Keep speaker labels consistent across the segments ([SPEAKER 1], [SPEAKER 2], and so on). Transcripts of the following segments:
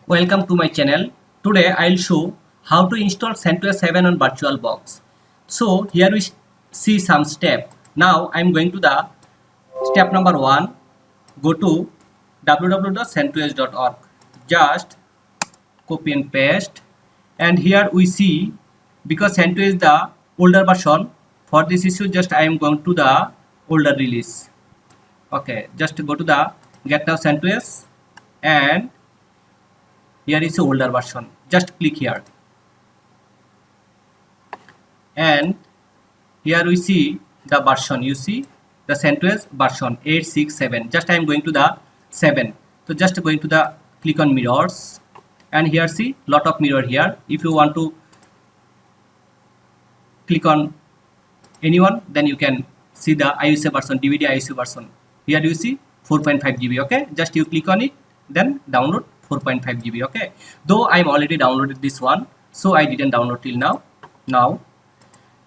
[SPEAKER 1] Welcome to my channel. Today I'll show how to install CentOS 7 on VirtualBox. So here we see some step. Now I'm going to the step number 1. Go to www.centos.org. Just copy and paste. And here we see, because CentOS is the older version, for this issue just I am going to the older release. Okay, just go to the get now CentOS, and here is the older version. Just click here, and here we see the version. You see the CentOS version 867. Just I am going to the 7. So just going to the click on mirrors, and here see lot of mirror here. If you want to click on anyone, then you can see the ISO version, DVD ISO version. Here you see 4.5 GB. Okay, just you click on it, then download 4.5 GB. Okay, though I'm already downloaded this one, so I didn't download till now.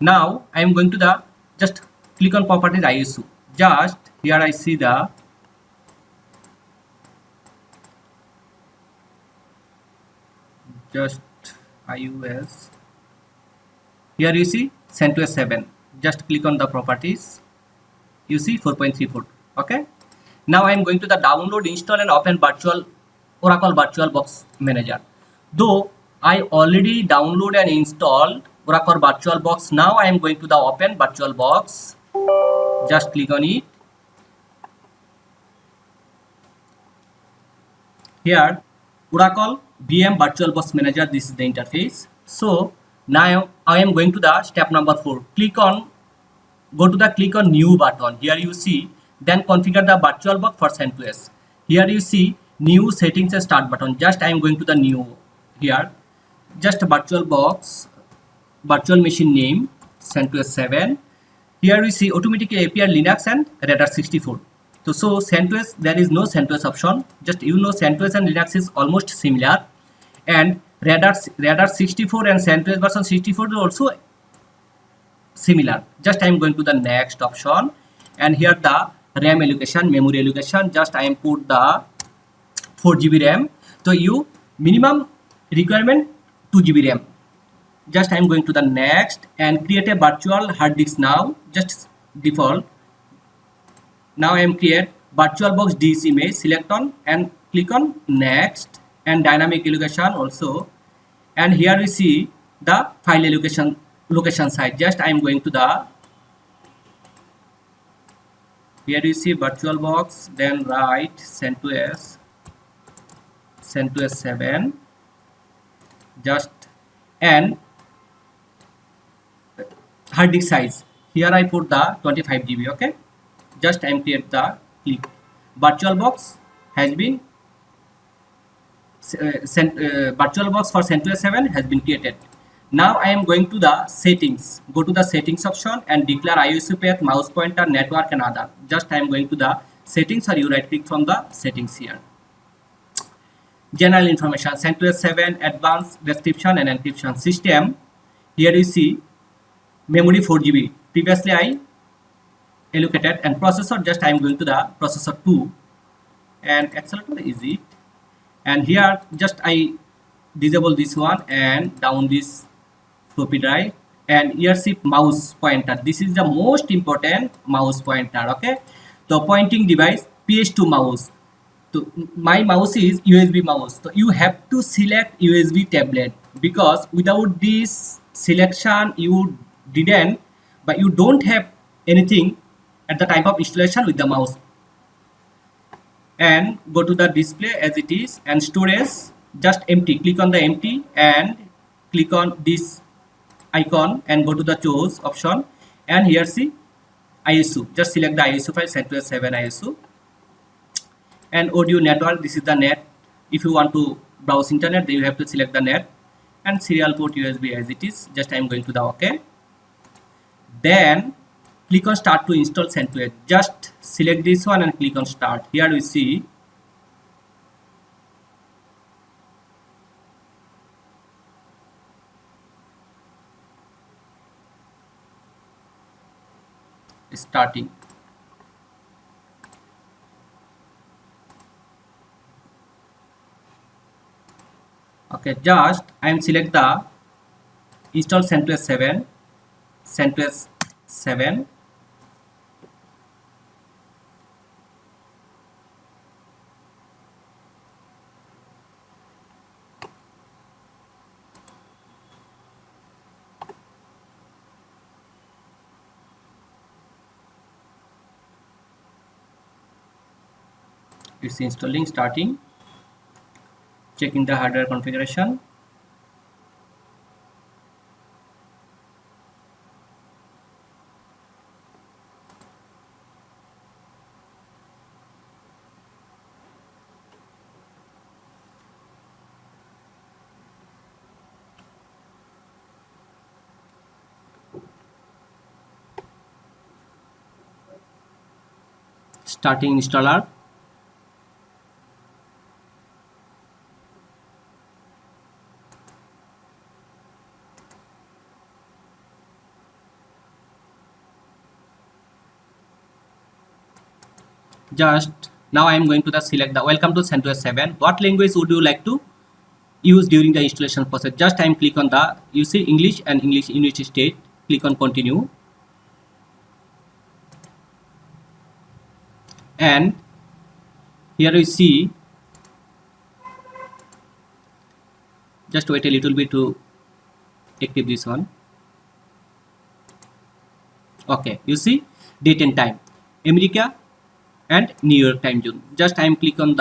[SPEAKER 1] Now I'm going to the just click on properties ISO. Just here I see the just iOS. Here you see CentOS 7. Just click on the properties. You see 4.34. Okay. Now I am going to the download, install, and open Oracle VirtualBox Manager. Though I already download and installed Oracle VirtualBox, now I am going to the open VirtualBox. Just click on it. Here Oracle VM VirtualBox Manager. This is the interface. So now I am going to the step number 4. Go to the click on new button. Here you see, then configure the VirtualBox for CentOS. Here you see new settings and start button. Just I am going to the new here. Just VirtualBox, virtual machine name CentOS 7. Here we see automatically appear Linux and Radar 64. So CentOS, there is no CentOS option. Just CentOS and Linux is almost similar, and Radar 64 and CentOS version 64 is also similar. Just I am going to the next option, and here the RAM allocation, memory allocation. Just I am put the 4 GB RAM. So you minimum requirement 2 GB RAM. Just I am going to the next and create a virtual hard disk now. Just default. Now I am create VirtualBox disk image. Select on and click on next, and dynamic allocation also. And here we see the file allocation location site. Just I am going to the here you see VirtualBox, then write CentOS 7. Just and hard disk size. Here I put the 25 GB. Okay, just I am create the click. VirtualBox has been VirtualBox for CentOS 7 has been created. Now I am going to the settings. Go to the settings option and declare ISO path, mouse pointer, network, and other. Just I am going to the settings, or you right click from the settings here. General information, CentOS 7 advanced description and encryption system. Here you see memory 4 GB. Previously I allocated, and processor, just I am going to the processor 2, and accelerator is it. And here just I disable this one and down this floppy drive, and here see mouse pointer. This is the most important mouse pointer. Okay, the pointing device PS2 mouse. So my mouse is USB mouse, so you have to select USB tablet, because without this selection you don't have anything at the time of installation with the mouse. And go to the display as it is, and storage just empty. Click on the empty and click on this icon and go to the choose option, and here see ISO. Just select the ISO file, CentOS 7 ISO. And audio network, this is the net. If you want to browse internet, then you have to select the net, and serial port USB as it is. Just I am going to the OK. Then click on start to install CentOS. Just select this one and click on start. Here we see starting. Okay, just I am select the install CentOS 7, CentOS 7. It's installing, starting, checking the hardware configuration. Starting installer. Just now I am going to the select the welcome to CentOS 7. What language would you like to use during the installation process? Just I am click on the, you see English and English United States. Click on continue, and here you see, just wait a little bit to active this one. Okay, you see date and time, America and New York time zone. Just I am click on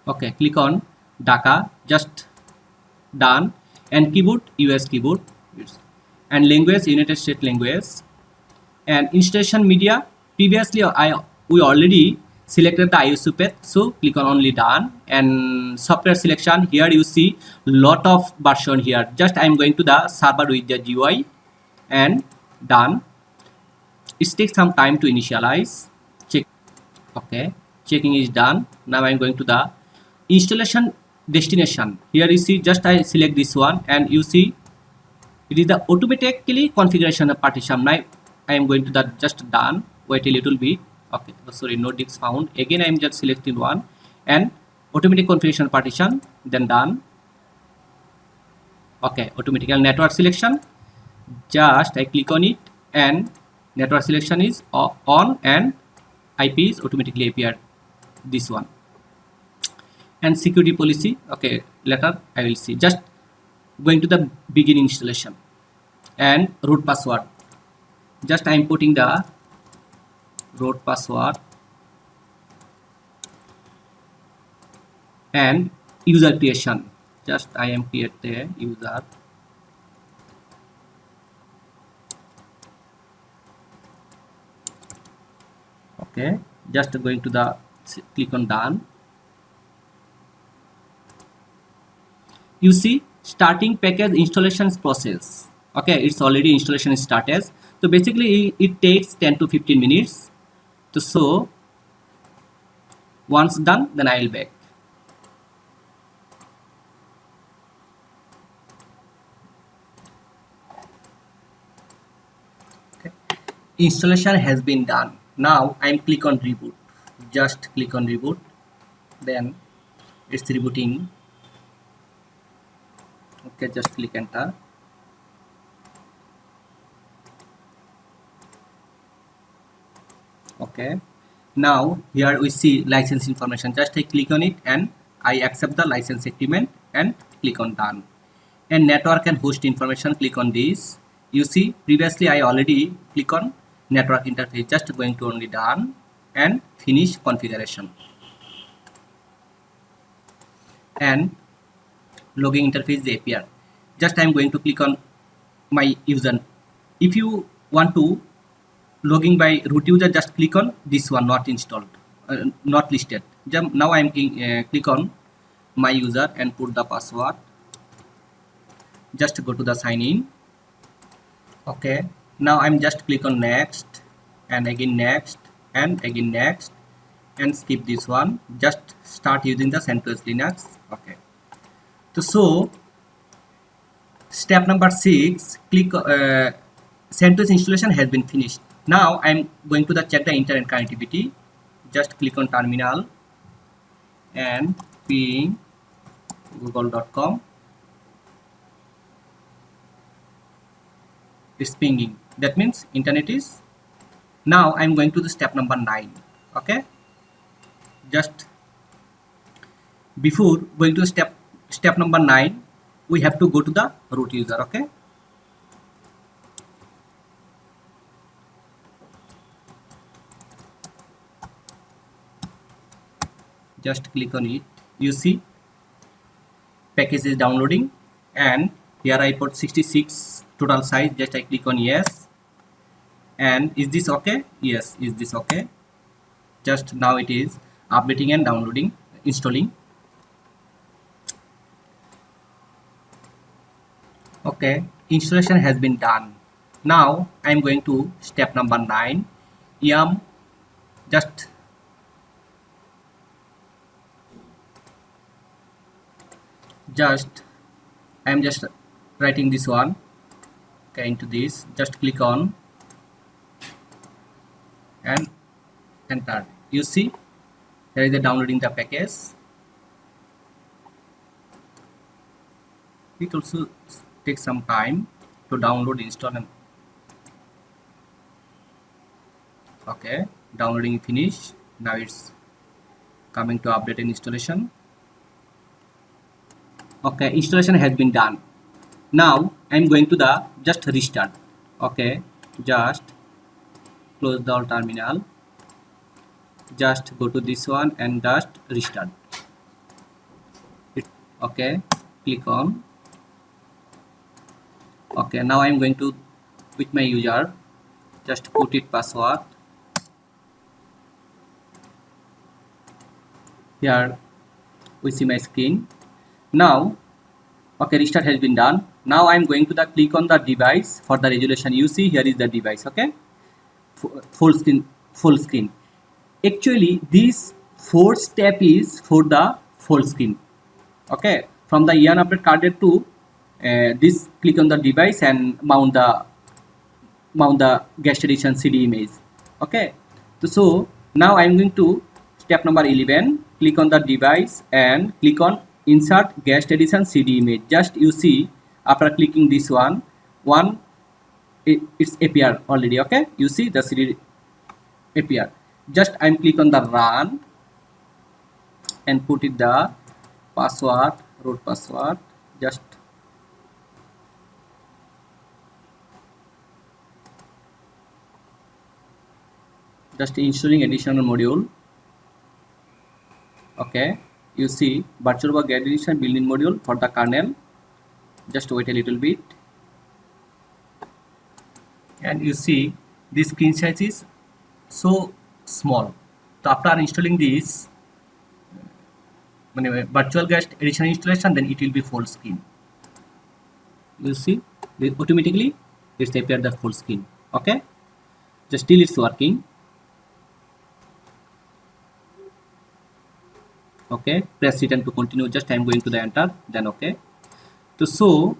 [SPEAKER 1] okay, click on Dhaka, just done, and keyboard US keyboard, and language United States language, and installation media. Previously we already selected the ISO path, so click on only done, and software selection. Here you see lot of version here. Just I am going to the server with the GUI, and done. It takes some time to initialize. Check. Okay, checking is done. Now I am going to the installation destination. Here you see, just I select this one, and you see it is the automatically configuration of partition. Now I am going to the just done. Wait a little bit. Okay, sorry, no disks found. Again I am just selecting one, and automatic configuration partition, then done. Okay, automatical network selection. Just I click on it, and network selection is on, and IP is automatically appear this one. And security policy, okay, later I will see. Just going to the begin installation, and root password. Just I am putting the root password, and user creation. Just I am create the user. Okay, just going to the click on done. You see starting package installation process. Okay, it's already installation started. So basically it takes 10 to 15 minutes. So once done, then I will back. Okay, installation has been done. Now I am click on reboot. Just click on reboot, then it's rebooting. Okay, just click enter. Okay, now here we see license information. Just I click on it, and I accept the license agreement, and click on done. And network and host information, click on this. You see previously I already click on network interface. Just going to only done, and finish configuration, and login interface they appear. Just I am going to click on my user. If you want to logging by root user, just click on this one, not installed, not listed. Now I am click on my user and put the password. Just go to the sign in. Okay, now I'm just click on next, and again next, and again next, and skip this one. Just start using the CentOS Linux. Okay, so step number 6, click CentOS installation has been finished. Now I'm going to check the internet connectivity. Just click on terminal and ping google.com. It's pinging, that means internet is. Now I'm going to the step number 9. Okay, just before going to step number 9, we have to go to the root user. Okay, just click on it. You see package is downloading, and here I put 66 total size. Just I click on yes. And is this okay? Yes. Is this okay? Just now it is updating and downloading, installing. Okay, installation has been done. Now I am going to step number 9. yum just I am just writing this one. Okay, into this, just click on and enter. You see there is a downloading the package. It also takes some time to download, install, and okay, downloading finished. Now it's coming to update and installation. Okay, installation has been done. Now I'm going to the just restart. Okay, just close the terminal, just go to this one and just restart it. Okay, click on. Okay, now I'm going to with my user, just put it password. Here we see my screen. Now okay, restart has been done. Now I'm going to click on the device for the resolution. You see here is the device. Okay, full screen. Actually this 4th step is for the full screen. Okay, from the EN update carded to this, click on the device and mount the guest edition CD image. Okay, so now I'm going to step number 11. Click on the device and click on insert guest edition CD image. Just you see after clicking this one it's appear already. Okay, you see the CD appear. Just I'm click on the run and put it the password, root password. Just installing additional module. Okay, you see VirtualBox Get Edition built-in module for the kernel. Just wait a little bit, and you see this screen size is so small. So after installing this virtual guest edition installation, then it will be full screen. You see automatically it's appear the full screen. Okay, just till it's working. Okay, press return to continue. Just I'm going to the enter, then okay. So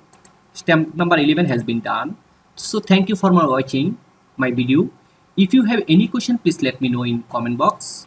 [SPEAKER 1] step number 11 has been done. So thank you for watching my video. If you have any question, please let me know in comment box.